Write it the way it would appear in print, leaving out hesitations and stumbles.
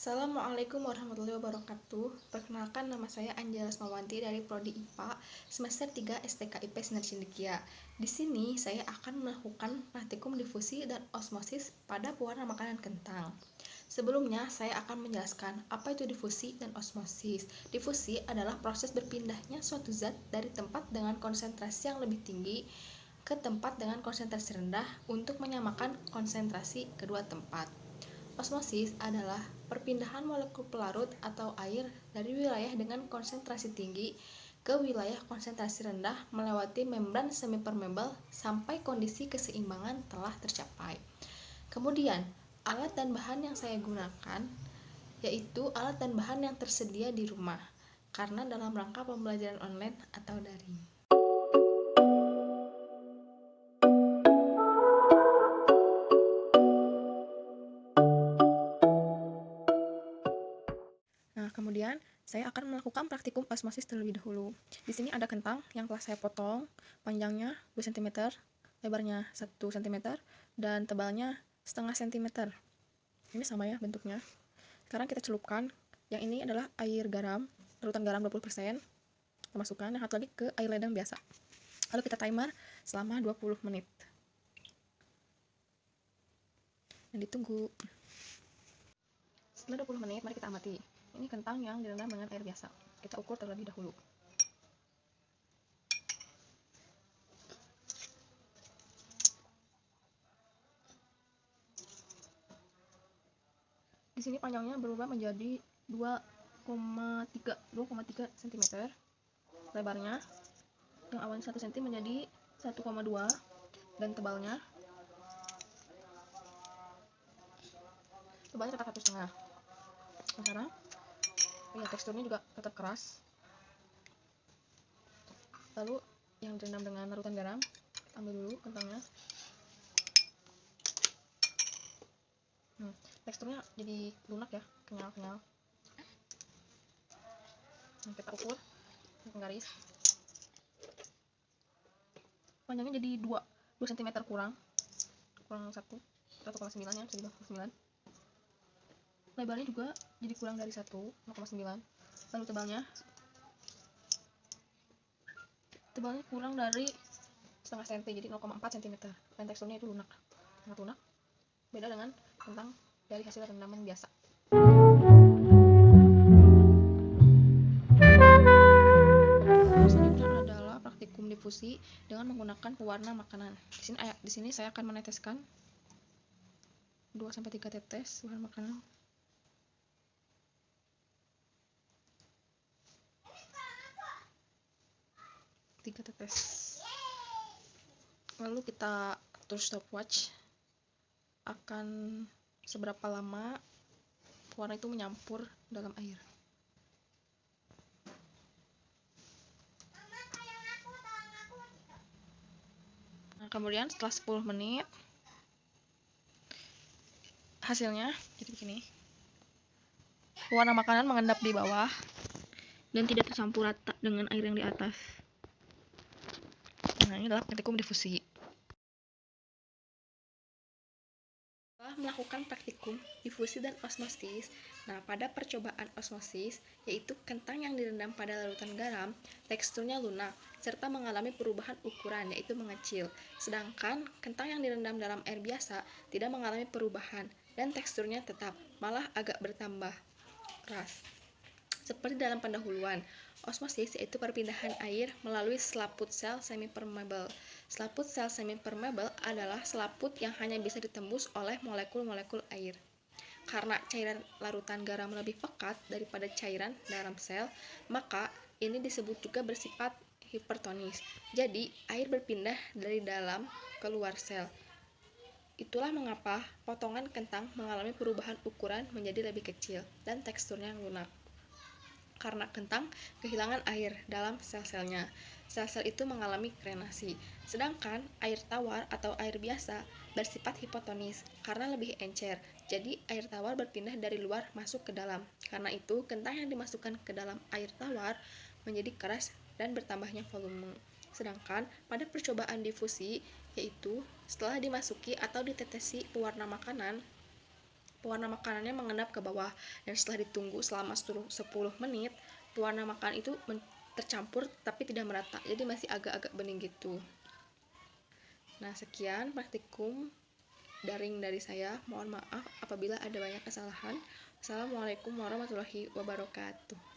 Assalamualaikum warahmatullahi wabarakatuh. Perkenalkan, nama saya Anjela Asmawanti dari Prodi IPA semester 3 STKIP Sinar Cendekia. Di sini saya akan melakukan praktikum difusi dan osmosis pada pewarna makanan kentang. Sebelumnya saya akan menjelaskan apa itu difusi dan osmosis. Difusi adalah proses berpindahnya suatu zat dari tempat dengan konsentrasi yang lebih tinggi ke tempat dengan konsentrasi rendah untuk menyamakan konsentrasi kedua tempat. Osmosis adalah perpindahan molekul pelarut atau air dari wilayah dengan konsentrasi tinggi ke wilayah konsentrasi rendah melewati membran semipermeabel sampai kondisi keseimbangan telah tercapai. Kemudian, alat dan bahan yang saya gunakan yaitu alat dan bahan yang tersedia di rumah, karena dalam rangka pembelajaran online atau daring. Nah, kemudian saya akan melakukan praktikum osmosis terlebih dahulu. Di sini ada kentang yang telah saya potong, panjangnya 2 cm, lebarnya 1 cm, dan tebalnya setengah cm. Ini sama ya bentuknya. Sekarang kita celupkan. Yang ini adalah air garam, larutan garam 20%. Kita masukkan, yang satu lagi ke air ledang biasa. Lalu kita timer selama 20 menit. Dan ditunggu. Setelah 20 menit, mari kita amati. Ini kentang yang direndam dengan air biasa. Kita ukur terlebih dahulu. Di sini panjangnya berubah menjadi 2,3 cm. Lebarnya yang awalnya 1 cm menjadi 1,2, dan tebalnya tetap 1,5. Sekarang ya, teksturnya juga tetap keras. Lalu yang direndam dengan larutan garam, kita ambil dulu kentangnya. Teksturnya jadi lunak ya, kenyal-kenyal. Kita ukur garis. Panjangnya jadi 2 cm kurang 1,9 ya, bisa di bawah 9. Lebarnya juga jadi kurang dari 1, 0,9. Lalu tebalnya kurang dari setengah cm, jadi 0,4 cm. Dan teksturnya itu lunak, sangat lunak. Beda dengan kentang dari hasil rendaman biasa. Selanjutnya adalah praktikum difusi dengan menggunakan pewarna makanan. Di sini saya akan meneteskan 2-3 tetes bahan makanan. Lalu kita atur stopwatch akan seberapa lama pewarna itu menyampur dalam air. Nah, kemudian setelah 10 menit hasilnya jadi begini. Pewarna makanan mengendap di bawah dan tidak tercampur rata dengan air yang di atas. Nah, ini adalah praktikum difusi. Setelah melakukan praktikum difusi dan osmosis, nah pada percobaan osmosis, yaitu kentang yang direndam pada larutan garam, teksturnya lunak, serta mengalami perubahan ukuran, yaitu mengecil. Sedangkan kentang yang direndam dalam air biasa tidak mengalami perubahan, dan teksturnya tetap, malah agak bertambah keras. Seperti dalam pendahuluan, osmosis yaitu perpindahan air melalui selaput sel semipermeabel. Selaput sel semipermeabel adalah selaput yang hanya bisa ditembus oleh molekul-molekul air. Karena cairan larutan garam lebih pekat daripada cairan dalam sel, maka ini disebut juga bersifat hipertonis. Jadi, air berpindah dari dalam ke luar sel. Itulah mengapa potongan kentang mengalami perubahan ukuran menjadi lebih kecil dan teksturnya lunak. Karena kentang kehilangan air dalam sel-selnya. Sel-sel itu mengalami krenasi. Sedangkan air tawar atau air biasa bersifat hipotonis karena lebih encer. Jadi air tawar berpindah dari luar masuk ke dalam. Karena itu kentang yang dimasukkan ke dalam air tawar menjadi keras dan bertambahnya volume. Sedangkan pada percobaan difusi, yaitu setelah dimasuki atau ditetesi pewarna makanan, pewarna makanannya mengendap ke bawah, dan setelah ditunggu selama 10 menit, pewarna makanan itu tercampur tapi tidak merata, jadi masih agak-agak bening gitu. Nah, sekian praktikum daring dari saya. Mohon maaf apabila ada banyak kesalahan. Assalamualaikum warahmatullahi wabarakatuh.